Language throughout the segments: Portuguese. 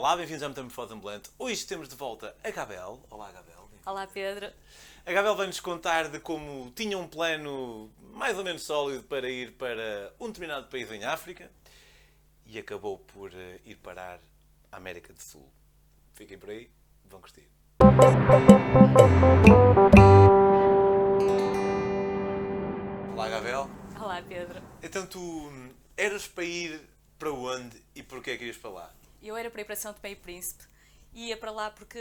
Olá, bem-vindos ao Metamorfose. Hoje temos de volta a Gabel. Olá, Gabel. Olá, Pedro. A Gabel vai-nos contar de como tinha um plano mais ou menos sólido para ir para um determinado país em África e acabou por ir parar à América do Sul. Fiquem por aí, vão curtir. Olá, Gabel. Olá, Pedro. Então tu eras para ir para onde e porquê é que ias para lá? Eu era para ir para São Tomé e Príncipe e ia para lá porque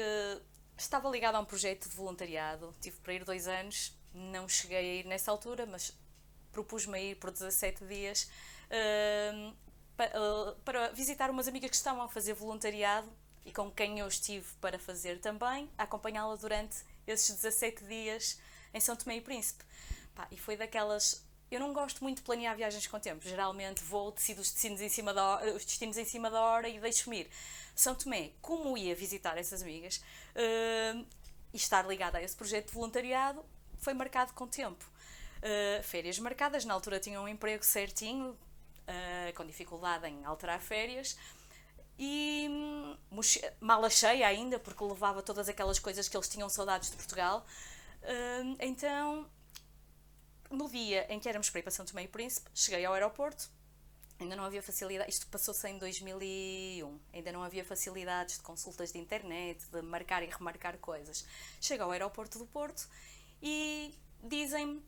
estava ligada a um projeto de voluntariado. Tive para ir 2 anos, não cheguei a ir nessa altura, mas propus-me a ir por 17 dias para visitar umas amigas que estavam a fazer voluntariado e com quem eu estive para fazer também, a acompanhá-la durante esses 17 dias em São Tomé e Príncipe. E foi daquelas... Eu não gosto muito de planear viagens com tempo. Geralmente decido os destinos em cima da hora e deixo-me ir. São Tomé, como ia visitar essas amigas e estar ligada a esse projeto de voluntariado, foi marcado com tempo. Férias marcadas, na altura tinha um emprego certinho, com dificuldade em alterar férias. E mala cheia ainda, porque levava todas aquelas coisas que eles tinham saudades de Portugal. Então... No dia em que éramos para ir para São Tomé e Príncipe, cheguei ao aeroporto, ainda não havia facilidade, isto passou-se em 2001, ainda não havia facilidades de consultas de internet, de marcar e remarcar coisas. Chego ao aeroporto do Porto e dizem-me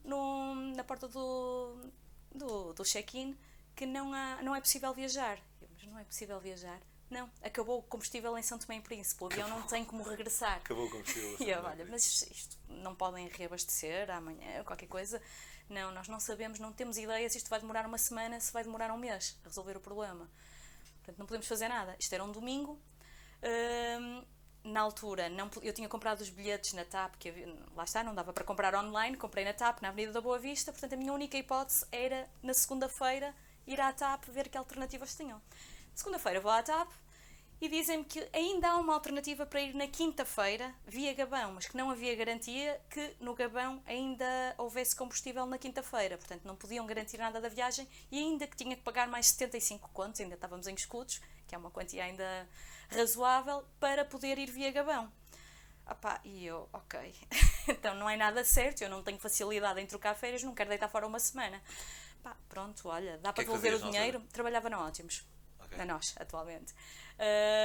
na porta do check-in que não é possível viajar. Mas não é possível viajar? Não, acabou o combustível em São Tomé e Príncipe, o avião não tem como regressar. Acabou o combustível. E eu, olha, mas isto não podem reabastecer amanhã, qualquer coisa. Não, nós não sabemos, não temos ideia se isto vai demorar uma semana, se vai demorar um mês a resolver o problema. Portanto, não podemos fazer nada. Isto era um domingo. Na altura, eu tinha comprado os bilhetes na TAP, lá está, não dava para comprar online, comprei na TAP, na Avenida da Boa Vista, portanto a minha única hipótese era, na segunda-feira, ir à TAP ver que alternativas tinham. Segunda-feira vou à TAP e dizem-me que ainda há uma alternativa para ir na quinta-feira via Gabão, mas que não havia garantia que no Gabão ainda houvesse combustível na quinta-feira, portanto não podiam garantir nada da viagem e ainda que tinha que pagar mais 75 contos, ainda estávamos em escudos, que é uma quantia ainda razoável, para poder ir via Gabão. E eu, ok, então não é nada certo, eu não tenho facilidade em trocar férias, não quero deitar fora uma semana. Pronto, olha, dá para devolver o dinheiro. Trabalhava na Ótimos. A nós, atualmente.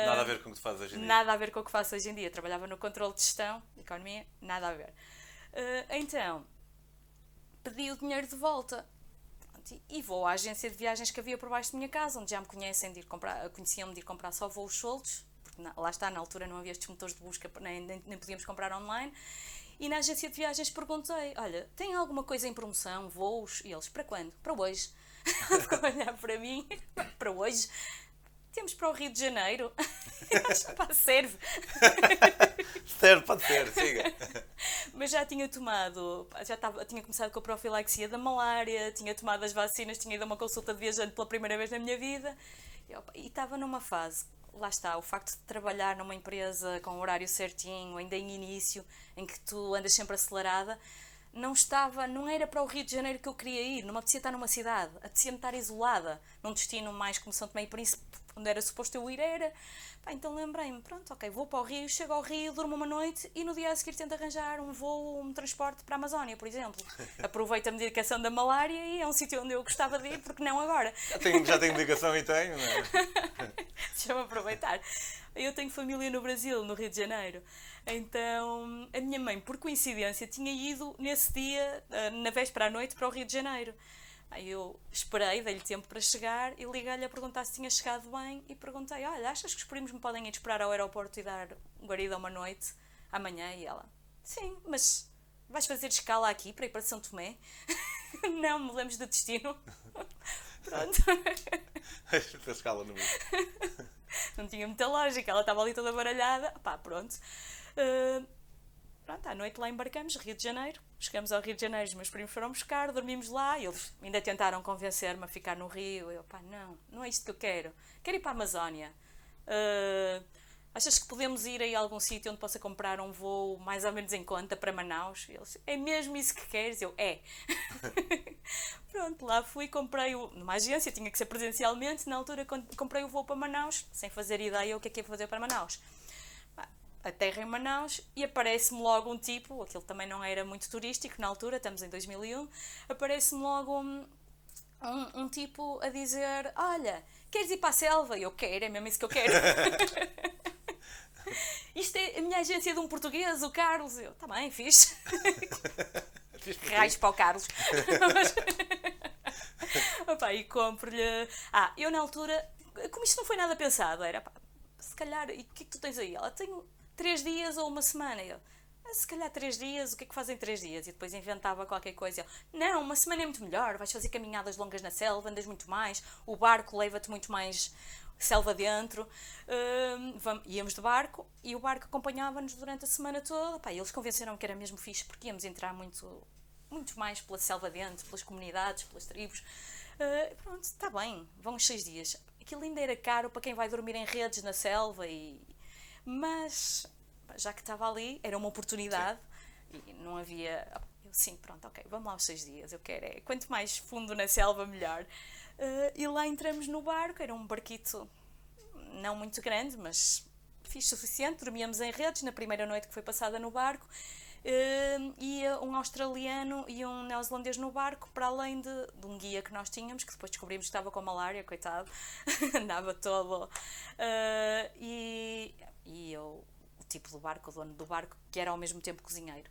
Nada a ver com o que tu fazes hoje em dia? Nada a ver com o que faço hoje em dia. Trabalhava no controle de gestão, economia, nada a ver. Então, pedi o dinheiro de volta. E vou à agência de viagens que havia por baixo da minha casa, onde já me conheciam-me de ir comprar só voos soltos, porque lá está, na altura não havia estes motores de busca, nem podíamos comprar online. E na agência de viagens perguntei, olha, tem alguma coisa em promoção, voos? E eles, para quando? Para hoje. Ficou a olhar para mim, para hoje. Temos para o Rio de Janeiro. Serve. Serve, pode ser, siga. Mas já tinha tinha começado com a profilaxia da malária, tinha tomado as vacinas, tinha ido a uma consulta de viajante pela primeira vez na minha vida. E estava numa fase, lá está, o facto de trabalhar numa empresa com o horário certinho, ainda em início, em que tu andas sempre acelerada, não era para o Rio de Janeiro que eu queria ir, não me apetecia estar numa cidade, apetecia-me estar isolada, num destino mais como São Tomé e Príncipe, onde era suposto eu ir, era. Então lembrei-me, pronto, ok, vou para o Rio, chego ao Rio, durmo uma noite e no dia a seguir tento arranjar um voo, um transporte para a Amazónia, por exemplo. Aproveito a medicação da malária e é um sítio onde eu gostava de ir, porque não agora? Já tenho medicação e tenho, não é? Deixa-me aproveitar. Eu tenho família no Brasil, no Rio de Janeiro. Então, a minha mãe, por coincidência, tinha ido nesse dia, na véspera à noite, para o Rio de Janeiro. Aí eu esperei, dei-lhe tempo para chegar e liguei-lhe a perguntar se tinha chegado bem e perguntei, olha, achas que os primos me podem ir esperar ao aeroporto e dar guarida uma noite amanhã? E ela, sim, mas vais fazer escala aqui para ir para São Tomé? Não, mudamos de destino. Pronto. A escala no meio. Não tinha muita lógica, ela estava ali toda baralhada. Pronto. À noite lá embarcamos, Rio de Janeiro. Chegamos ao Rio de Janeiro, os meus primos foram buscar, dormimos lá e eles ainda tentaram convencer-me a ficar no Rio. Eu, não é isto que eu quero. Quero ir para a Amazónia. Achas que podemos ir aí a algum sítio onde possa comprar um voo mais ou menos em conta para Manaus? E eles, é mesmo isso que queres? Eu, é. Pronto, lá fui, comprei numa agência, tinha que ser presencialmente, na altura comprei o voo para Manaus, sem fazer ideia o que é que ia fazer para Manaus. Aterro em Manaus e aparece-me logo um tipo, aquilo também não era muito turístico na altura, estamos em 2001, aparece-me logo um tipo a dizer, olha, queres ir para a selva? E eu quero, é mesmo isso que eu quero. Isto é a minha agência de um português, o Carlos. Eu, tá bem, fixe. Raios para o Carlos. Opa, e compro-lhe... eu na altura, como isto não foi nada pensado, era, se calhar, e o que é que tu tens aí? Ela, tenho 3 dias ou uma semana. E eu, se calhar 3 dias, o que é que fazem 3 dias? E depois inventava qualquer coisa. Eu, não, uma semana é muito melhor, vais fazer caminhadas longas na selva, andas muito mais, o barco leva-te muito mais selva dentro. Íamos de barco e o barco acompanhava-nos durante a semana toda. Pá, eles convenceram que era mesmo fixe porque íamos entrar muito mais pela selva dentro, pelas comunidades, pelas tribos. Pronto, está bem, vão os 6 dias. Aquilo ainda era caro para quem vai dormir em redes na selva, mas já que estava ali, era uma oportunidade. Sim. E não havia... Eu, sim, pronto, ok, vamos lá os 6 dias, eu quero quanto mais fundo na selva, melhor. E lá entramos no barco, era um barquito não muito grande, mas fixe o suficiente, dormíamos em redes na primeira noite que foi passada no barco. Ia um australiano e um neozelandês no barco, para além de um guia que nós tínhamos, que depois descobrimos que estava com malária, coitado, andava todo. E eu, o tipo do barco, o dono do barco, que era ao mesmo tempo cozinheiro.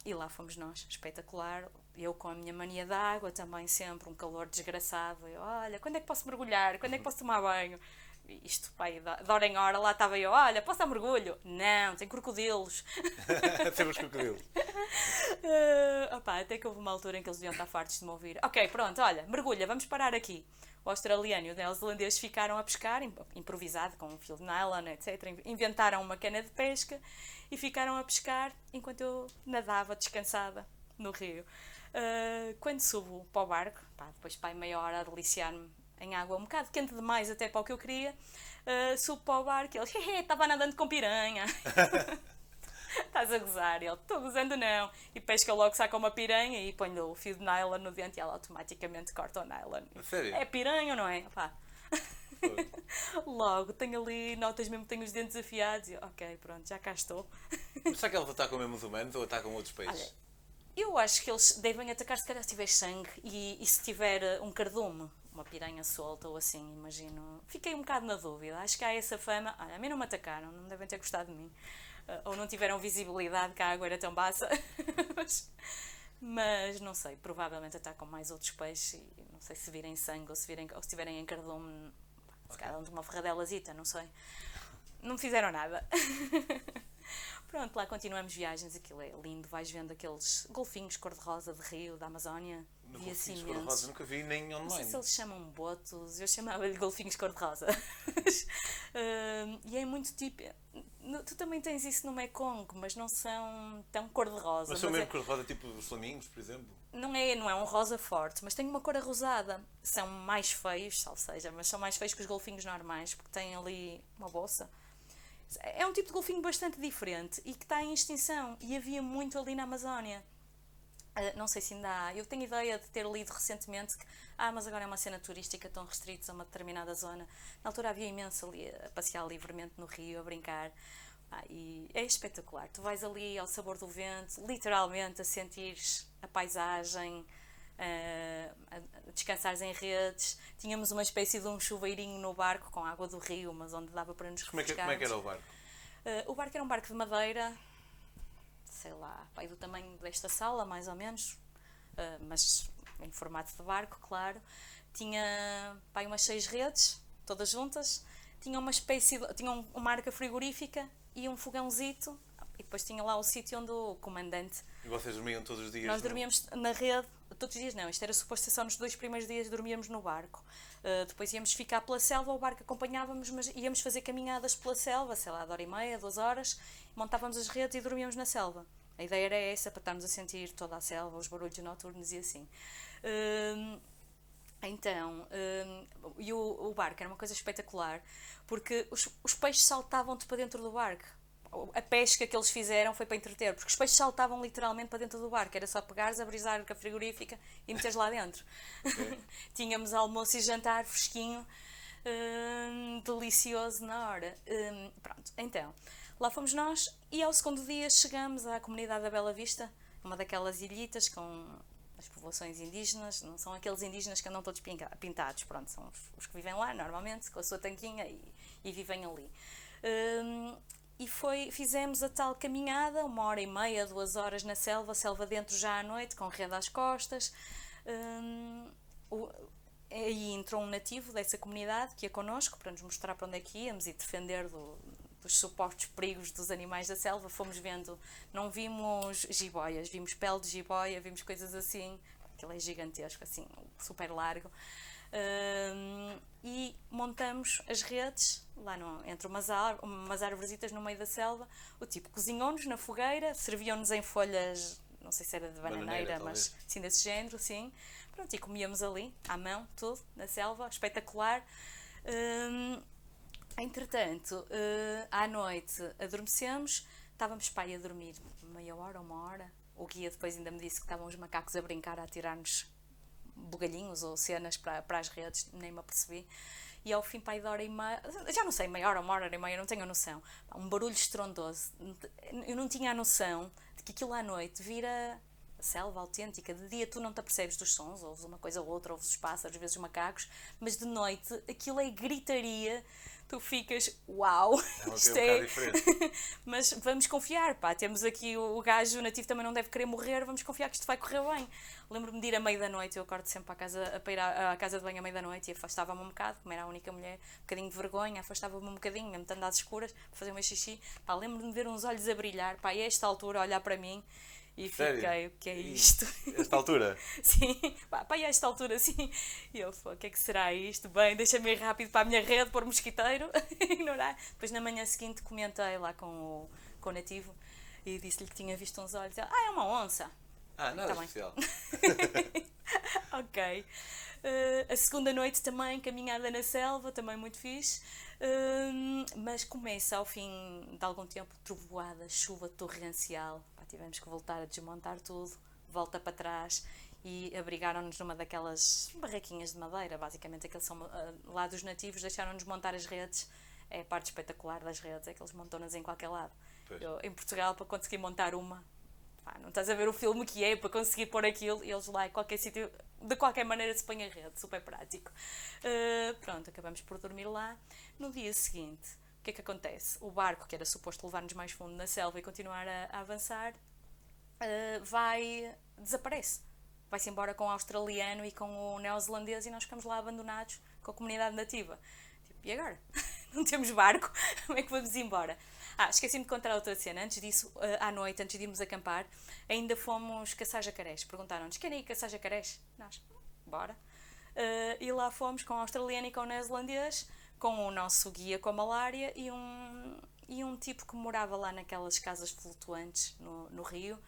E lá fomos nós, espetacular. Eu com a minha mania de água, também sempre um calor desgraçado. Eu, olha, quando é que posso mergulhar? Quando é que posso tomar banho? Isto, pai, de hora em hora, lá estava eu, olha, posso dar mergulho? Não, tem crocodilos. Temos crocodilos. Até que houve uma altura em que eles deviam estar fartos de me ouvir. Ok, pronto, olha, mergulha, vamos parar aqui. O australiano e o neozelandês ficaram a pescar, improvisado, com um fio de nylon, etc. Inventaram uma cana de pesca e ficaram a pescar enquanto eu nadava descansada no rio. Quando subo para o barco, depois meia hora a deliciar-me em água um bocado quente demais até para o que eu queria, subo para o barco e ele, estava nadando com piranha. Estás a gozar? Ele, estou gozando não. E pesca logo, saca uma piranha e põe o fio de nylon no dente e ela automaticamente corta o nylon. Sério? É piranha ou não é? Logo, tenho ali notas mesmo que tenho os dentes afiados e ok, pronto, já cá estou. Mas será que eles atacam mesmo os humanos ou atacam outros peixes? Olha, eu acho que eles devem atacar se calhar se tiver sangue e se tiver um cardume, uma piranha solta ou assim, imagino. Fiquei um bocado na dúvida, acho que há essa fama. Olha, a mim não me atacaram, não devem ter gostado de mim. Ou não tiveram visibilidade, que a água era tão baixa. Mas não sei, provavelmente atacam mais outros peixes e não sei se virem sangue ou se tiverem em cardume, se calhar de uma ferradelazita, não sei. Não fizeram nada. Pronto, lá continuamos viagens, aquilo é lindo, vais vendo aqueles golfinhos cor-de-rosa de rio, da Amazónia. Golfinhos cor-de-rosa, nunca vi nem online. Não sei se eles chamam botos, eu chamava-lhe golfinhos cor-de-rosa. E é muito tipo... Tu também tens isso no Mekong, mas não são tão cor-de-rosa. Mas são mesmo cor-de-rosa, tipo os flamingos, por exemplo? Não é um rosa forte, mas tem uma cor arrosada. São mais feios, ou seja, mas são mais feios que os golfinhos normais, porque têm ali uma bolsa. É um tipo de golfinho bastante diferente e que está em extinção. E havia muito ali na Amazónia. Não sei se ainda há. Eu tenho ideia de ter lido recentemente que mas agora é uma cena turística, tão restritos a uma determinada zona. Na altura havia imenso ali a passear livremente no rio, a brincar. E é espetacular. Tu vais ali ao sabor do vento, literalmente a sentires a paisagem, a descansares em redes. Tínhamos uma espécie de um chuveirinho no barco com água do rio, mas onde dava para nos refrescarmos. Como é que era o barco? O barco era um barco de madeira, sei lá, do tamanho desta sala, mais ou menos, mas em formato de barco, claro. Tinha umas 6 redes, todas juntas. Tinha uma arca frigorífica e um fogãozito. E depois tinha lá o sítio onde o comandante... E vocês dormiam todos os dias? Nós dormíamos na rede, todos os dias não. Isto era suposto ser só nos 2 primeiros dias dormíamos no barco. Depois íamos ficar pela selva, o barco acompanhávamos, mas íamos fazer caminhadas pela selva, sei lá, de hora e meia, 2 horas. Montávamos as redes e dormíamos na selva. A ideia era essa, para estarmos a sentir toda a selva, os barulhos noturnos e assim. E o barco era uma coisa espetacular, porque os peixes saltavam-te para dentro do barco. a pesca que eles fizeram foi para entreter, porque os peixes saltavam literalmente para dentro do barco, era só pegares, abrires a arca frigorífica e meteres lá dentro. Okay. Tínhamos almoço e jantar fresquinho, delicioso na hora. Pronto, então, lá fomos nós e ao segundo dia chegamos à comunidade da Bela Vista, uma daquelas ilhitas com as povoações indígenas, não são aqueles indígenas que andam todos pintados, pronto, são os que vivem lá normalmente, com a sua tanquinha e vivem ali. E fizemos a tal caminhada, 1h30, 2 horas na selva dentro já à noite, com rede às costas. Aí entrou um nativo dessa comunidade que ia connosco para nos mostrar para onde é que íamos e defender dos supostos perigos dos animais da selva. Fomos vendo, não vimos jiboias, vimos pele de jiboia, vimos coisas assim, aquilo é gigantesco, assim, super largo. E montamos as redes lá entre umas árvoresitas no meio da selva. O tipo cozinhou-nos na fogueira, serviam-nos em folhas, não sei se era de bananeira, mas sim, desse género, sim. Pronto, e comíamos ali, à mão, tudo, na selva, espetacular. Entretanto, à noite adormecemos, estávamos para aí a dormir meia hora, 1 hora. O guia depois ainda me disse que estavam os macacos a brincar, a tirar-nos bugalhinhos ou cenas para as redes, nem me apercebi. E ao fim, pai, de 1h30, já não sei, meia hora, 1h30, não tenho a noção. Um barulho estrondoso. Eu não tinha a noção de que aquilo à noite vira a selva autêntica. De dia tu não te apercebes dos sons, ouves uma coisa ou outra, ouves os pássaros, às vezes os macacos, mas de noite aquilo é gritaria. Tu ficas, uau, isto é... Mas vamos confiar, pá, temos aqui o gajo nativo também não deve querer morrer, vamos confiar que isto vai correr bem. Lembro-me de ir à meia da noite, eu acordo sempre para ir à casa de banho à meia da noite e afastava-me um bocado, como era a única mulher, um bocadinho de vergonha, afastava-me um bocadinho, mesmo estando às escuras, para fazer o meu xixi. Pá, lembro-me de ver uns olhos a brilhar, pá, e a esta altura olhar para mim. E fiquei, o que é isto? Esta altura? Sim, pá, a esta altura, sim. E eu, o que é que será isto? Bem, deixa-me ir rápido para a minha rede, pôr mosquiteiro, ignorar. Depois na manhã seguinte comentei lá com o nativo e disse-lhe que tinha visto uns olhos. Ele, é uma onça. Nada especial. Ok. A segunda noite também, caminhada na selva, também muito fixe. Mas começa ao fim de algum tempo, trovoada, chuva torrencial. Tivemos que voltar a desmontar tudo, volta para trás e abrigaram-nos numa daquelas barraquinhas de madeira, basicamente aqueles são lá dos nativos, deixaram-nos montar as redes. É a parte espetacular das redes, é que eles montam-nas em qualquer lado. Eu, em Portugal, para conseguir montar uma, não estás a ver o filme que é, para conseguir pôr aquilo, eles lá em qualquer sítio, de qualquer maneira se põe a rede, super prático. Pronto, acabamos por dormir lá. No dia seguinte, o que é que acontece? O barco, que era suposto levar-nos mais fundo na selva e continuar a avançar, desaparece. Vai-se embora com o australiano e com o neozelandês e nós ficamos lá abandonados com a comunidade nativa. Tipo, e agora? Não temos barco? Como é que vamos embora? Esqueci-me de contar outra cena. Antes disso, à noite, antes de irmos acampar, ainda fomos caçar jacarés. Perguntaram-nos, querem ir caçar jacarés? Nós, bora. E lá fomos com o australiano e com o neozelandês, com o nosso guia com a malária e um tipo que morava lá naquelas casas flutuantes no rio,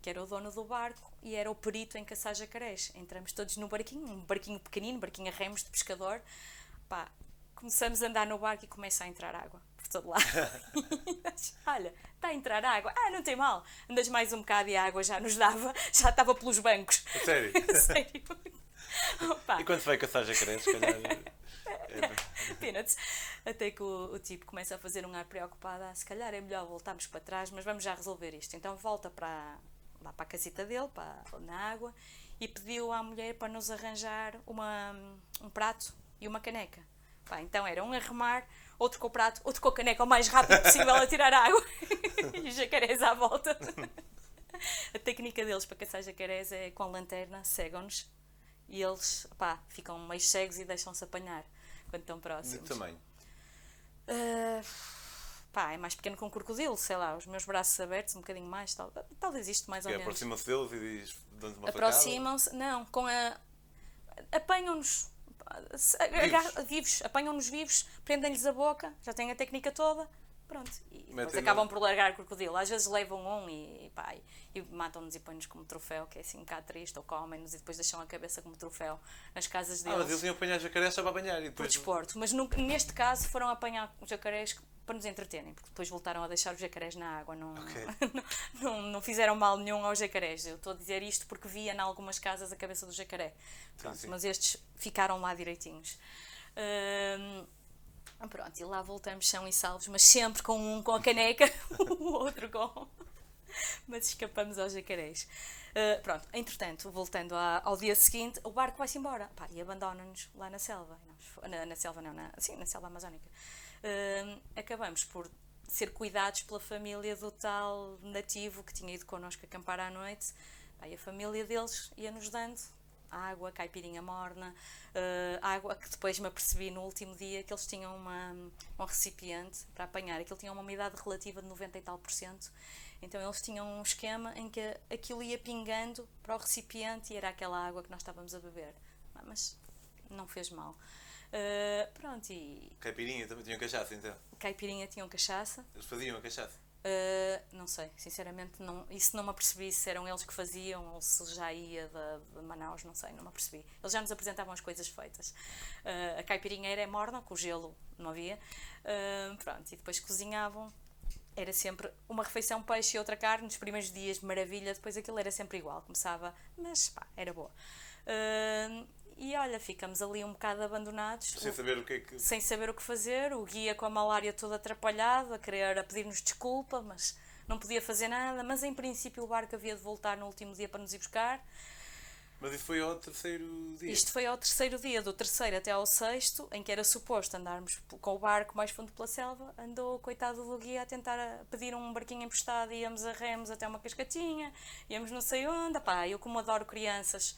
que era o dono do barco e era o perito em caçar jacarés. Entramos todos no barquinho, um barquinho pequenino, barquinho a remos de pescador. Pá, começamos a andar no barco e começa a entrar água por todo lado. Olha, está a entrar água. Não tem mal. Andas mais um bocado e a água já nos dava, já estava pelos bancos. A sério? Sério. Opa. E quando se vai caçar jacarés, se calhar... Peanuts. Até que o tipo começa a fazer um ar preocupado. Se calhar é melhor voltarmos para trás, mas vamos já resolver isto. Então volta lá para a casita dele, na água, e pediu à mulher para nos arranjar um prato e uma caneca. Então era um a remar, outro com o prato, outro com a caneca o mais rápido possível a tirar a água e os jacarés à volta. A técnica deles para caçar jacarés é com a lanterna, cegam-nos e eles ficam meio cegos e deixam-se apanhar quando estão próximos. De tamanho? É mais pequeno que um crocodilo, sei lá, os meus braços abertos, um bocadinho mais, talvez isto mais ou menos. Aproximam-se deles e diz, dão-nos uma facada? Aproximam-se, não, apanham-nos vivos, apanham-nos vivos, prendem-lhes a boca, já têm a técnica toda, pronto, e depois acabam por largar o crocodilo. Às vezes levam e matam-nos e põem-nos como troféu, que é assim um bocado triste, ou comem-nos e depois deixam a cabeça como troféu nas casas deles. Mas eles iam apanhar jacarés só para apanhar e depois... Por desporto, mas neste caso foram apanhar jacarés para nos entreterem, porque depois voltaram a deixar os jacarés na água, não, Ok. não fizeram mal nenhum aos jacarés. Eu estou a dizer isto porque via em algumas casas a cabeça do jacaré. Pronto, sim. mas estes ficaram lá direitinhos. Pronto, e lá voltamos são e salvos, mas sempre com um com a caneca, o outro com... Mas escapamos aos jacarés. Pronto, entretanto, voltando ao dia seguinte, o barco vai-se embora. Pá, e abandona-nos lá na selva. Na selva não, na selva amazónica. Acabamos por ser cuidados pela família do tal nativo que tinha ido connosco acampar à noite. Pá, e a família deles ia-nos dando água, caipirinha morna, água que depois me apercebi no último dia que eles tinham um recipiente para apanhar. Aquilo tinha uma umidade relativa de 90 e tal %. Então eles tinham um esquema em que aquilo ia pingando para o recipiente e era aquela água que nós estávamos a beber. Mas não fez mal. Pronto, e... Caipirinha também tinham cachaça, então? Caipirinha tinham cachaça. Eles faziam a cachaça? Não sei, sinceramente, isso não me apercebi se eram eles que faziam ou se já ia de Manaus, não sei, não me apercebi. Eles já nos apresentavam as coisas feitas. A caipirinha era morna, com o gelo não havia. Pronto, e depois cozinhavam. Era sempre uma refeição peixe e outra carne, nos primeiros dias, maravilha, depois aquilo era sempre igual, começava, mas pá, era boa. E olha, ficamos ali um bocado abandonados. Sem saber o que é que... Sem saber o que fazer, o guia com a malária todo atrapalhado, a pedir-nos desculpa, mas não podia fazer nada, mas em princípio o barco havia de voltar no último dia para nos ir buscar. Mas isso foi ao terceiro dia? Isto foi ao terceiro dia, do terceiro até ao sexto, em que era suposto andarmos com o barco mais fundo pela selva, andou o coitado do guia a tentar pedir um barquinho emprestado, íamos a remos até uma cascatinha, íamos não sei onde, pá, eu como adoro crianças,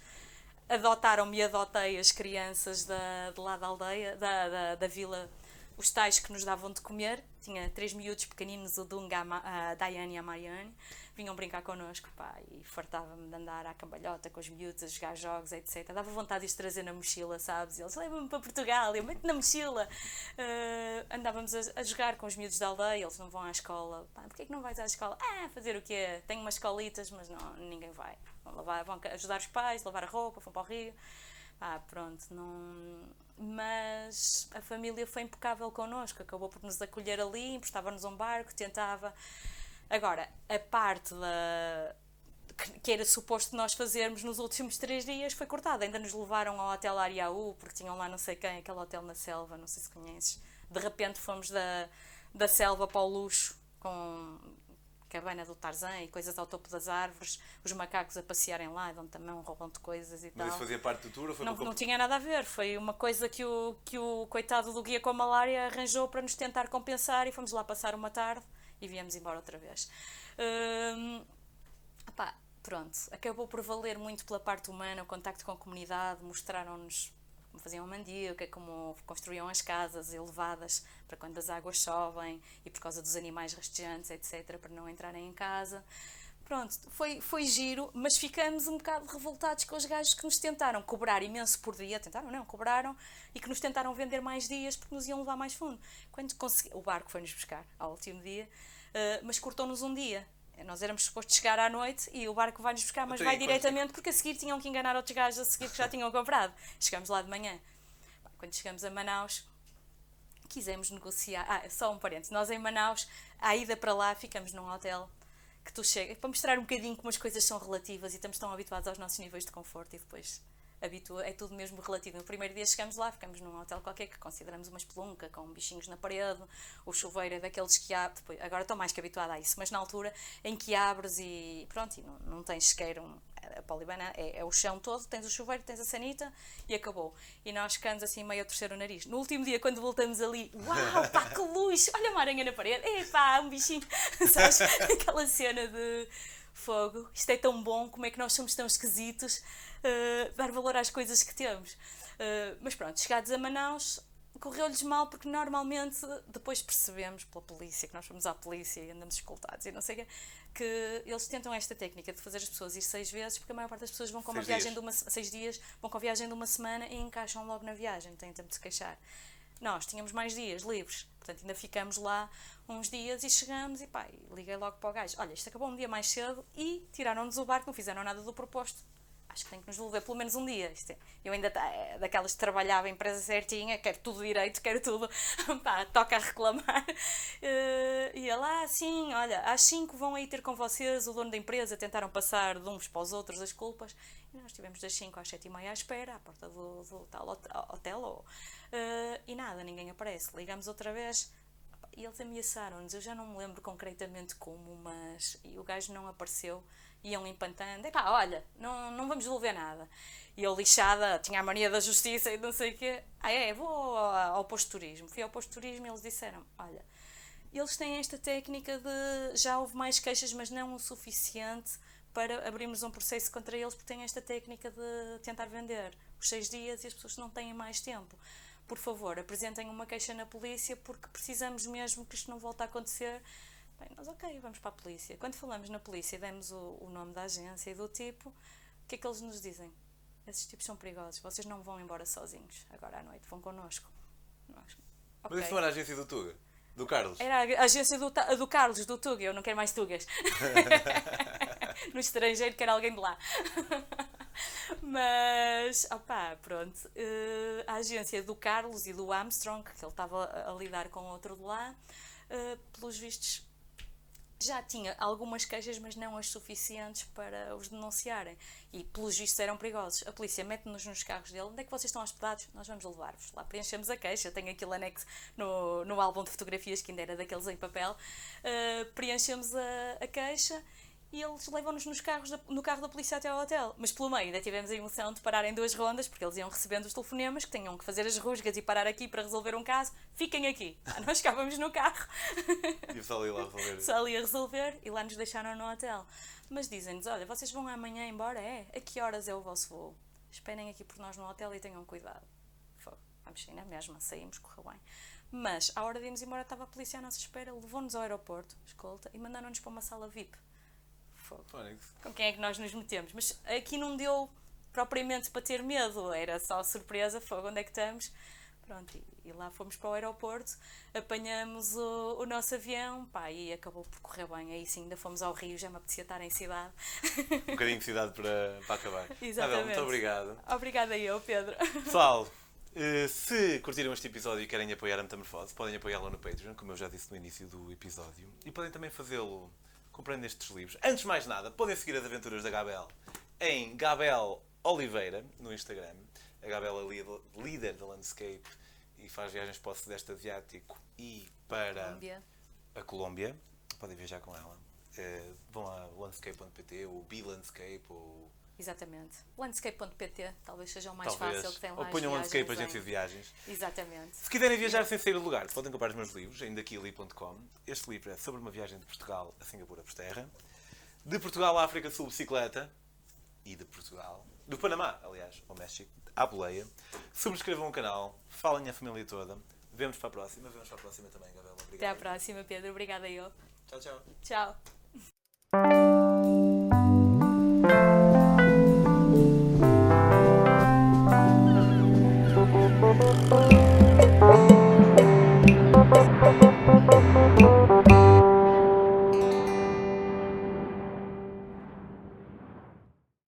adotaram-me e adotei as crianças de lá da aldeia, da vila, os tais que nos davam de comer, tinha 3 miúdos pequeninos, o Dunga, a Daiane e a Mariane, vinham brincar connosco, pá, e fartava-me de andar à cambalhota com os miúdos, a jogar jogos, etc. Dava vontade de os trazer na mochila, sabes? E eles, leva-me para Portugal, eu meto na mochila. Andávamos a jogar com os miúdos da aldeia, eles não vão à escola. Pá, porquê que não vais à escola? Fazer o quê? Tenho umas escolitas, mas não, ninguém vai. Vão ajudar os pais, lavar a roupa, vão para o rio. Pronto, não... Mas a família foi impecável connosco, acabou por nos acolher ali, emprestava-nos um barco, tentava... Agora, a parte que era suposto nós fazermos nos últimos 3 dias foi cortada. Ainda nos levaram ao Hotel Ariaú, porque tinham lá não sei quem, aquele hotel na selva, não sei se conheces. De repente fomos da selva para o luxo, com cabana do Tarzan e coisas ao topo das árvores, os macacos a passearem lá, dão também um roubão de coisas e tal. Mas isso fazia parte do tour ou foi não tinha nada a ver, foi uma coisa que o coitado do guia com a malária arranjou para nos tentar compensar e fomos lá passar uma tarde e viemos embora outra vez. Pronto, acabou por valer muito pela parte humana, o contacto com a comunidade, mostraram-nos como faziam a mandioca, como construíam as casas elevadas para quando as águas chovem e por causa dos animais rastejantes, etc., para não entrarem em casa. Pronto, foi giro, mas ficamos um bocado revoltados com os gajos que nos tentaram cobrar imenso por dia, cobraram, e que nos tentaram vender mais dias porque nos iam levar mais fundo. Quando o barco foi-nos buscar ao último dia, mas cortou-nos um dia. Nós éramos supostos chegar à noite e o barco vai-nos buscar, mas vai diretamente porque a seguir tinham que enganar outros gajos a seguir que já tinham comprado. Chegamos lá de manhã. Quando chegamos a Manaus, quisemos negociar. Só um parênteses, nós em Manaus, à ida para lá, ficamos num hotel que tu chegas, para mostrar um bocadinho como as coisas são relativas e estamos tão habituados aos nossos níveis de conforto e depois é tudo mesmo relativo. No primeiro dia chegamos lá, ficamos num hotel qualquer que consideramos uma espelunca, com bichinhos na parede, o chuveiro é daqueles que abre, agora estou mais que habituada a isso, mas na altura em que abres e pronto, e não tens sequer a polibana, é o chão todo, tens o chuveiro, tens a sanita e acabou. E nós ficamos assim meio a torcer o nariz. No último dia, quando voltamos ali, uau, pá, que luz, olha uma aranha na parede, um bichinho, sabes, aquela cena de fogo, isto é tão bom, como é que nós somos tão esquisitos, dar valor às coisas que temos. Mas pronto, chegados a Manaus, correu-lhes mal porque normalmente depois percebemos pela polícia, que nós fomos à polícia e andamos escoltados e não sei o quê, que eles tentam esta técnica de fazer as pessoas ir 6 vezes, porque a maior parte das pessoas vão com uma viagem de 6 dias, vão com a viagem de uma semana e encaixam logo na viagem, não têm tempo de se queixar. Nós tínhamos mais dias livres, portanto ainda ficamos lá uns dias e chegamos e liguei logo para o gajo, olha, isto acabou um dia mais cedo e tiraram-nos o barco, não fizeram nada do proposto. acho que tenho que nos devolver pelo menos um dia. Eu ainda daquelas que trabalhava em empresa certinha, quero tudo direito, quero tudo, pá, toca a reclamar. E ela, sim, olha, às 5 vão aí ter com vocês, o dono da empresa, tentaram passar de uns para os outros as culpas. E nós estivemos das 5 às 7h30 à espera, à porta do tal hotel, e nada, ninguém aparece. Ligamos outra vez. E eles ameaçaram-nos, eu já não me lembro concretamente como, mas e o gajo não apareceu, iam empantando, epá, olha, não vamos devolver nada. E eu lixada, tinha a mania da justiça e não sei o quê, vou ao posto de turismo. Fui ao posto de turismo e eles disseram, olha, eles têm esta técnica de, já houve mais queixas, mas não o suficiente para abrirmos um processo contra eles, porque têm esta técnica de tentar vender os 6 dias e as pessoas não têm mais tempo. Por favor, apresentem uma queixa na polícia porque precisamos mesmo que isto não volte a acontecer. Bem, nós vamos para a polícia. Quando falamos na polícia e demos o nome da agência e do tipo, o que é que eles nos dizem? Esses tipos são perigosos, vocês não vão embora sozinhos, agora à noite, vão connosco. Mas isso não era a agência do Tuga? Do Carlos? Era a agência do Carlos, do Tuga, eu não quero mais Tugas. No estrangeiro quero alguém de lá. Mas, pronto, a agência do Carlos e do Armstrong, que ele estava a lidar com outro de lá, pelos vistos já tinha algumas queixas, mas não as suficientes para os denunciarem. E pelos vistos eram perigosos. A polícia mete-nos nos carros dele. Onde é que vocês estão hospedados? Nós vamos levar-vos. Lá preenchemos a queixa. Eu tenho aquilo anexo no álbum de fotografias, que ainda era daqueles em papel. Preenchemos a queixa. E eles levam-nos no carro da polícia até ao hotel. Mas pelo meio ainda tivemos a emoção de parar em 2 rondas, porque eles iam recebendo os telefonemas que tinham que fazer as rusgas e parar aqui para resolver um caso. Fiquem aqui. Nós ficávamos no carro. E o pessoal ia lá resolver. Só ali a resolver e lá nos deixaram no hotel. Mas dizem-nos, olha, vocês vão amanhã embora? A que horas é o vosso voo? Esperem aqui por nós no hotel e tenham cuidado. Vamos sair na mesma, saímos, correu bem. Mas à hora de irmos embora estava a polícia à nossa espera, levou-nos ao aeroporto, escolta, e mandaram-nos para uma sala VIP. Com quem é que nós nos metemos? Mas aqui não deu propriamente para ter medo, era só surpresa, onde é que estamos? Pronto, e lá fomos para o aeroporto, apanhamos o nosso avião, e acabou por correr bem. Aí sim, ainda fomos ao Rio, já me apetecia estar em cidade. Um bocadinho de cidade para acabar. Exatamente. Muito obrigado. Obrigada eu, Pedro. Pessoal, se curtiram este episódio e querem apoiar a Metamorfose, podem apoiá-lo no Patreon, como eu já disse no início do episódio, e podem também fazê-lo comprando estes livros. Antes de mais nada, podem seguir as aventuras da Gabel em Gabel Oliveira, no Instagram. A Gabel é líder da Landscape e faz viagens para o Sudeste Asiático e para a Colômbia. Podem viajar com ela. Vão a landscape.pt ou Bilandscape ou... Exatamente. Landscape.pt talvez seja o mais fácil, que tem lá. Ou ponham Landscape Agência de Viagens. Exatamente. Se quiserem viajar sem sair do lugar, podem comprar os meus livros em daquili.com. Este livro é sobre uma viagem de Portugal a Singapura por terra, de Portugal à África do Sul bicicleta e de Portugal, do Panamá, aliás, ao México, à boleia. Subscrevam o canal, falem a família toda. Vemos para a próxima também, Gabriela. Obrigado. Até à próxima, Pedro. Obrigada eu. Tchau, tchau. Tchau.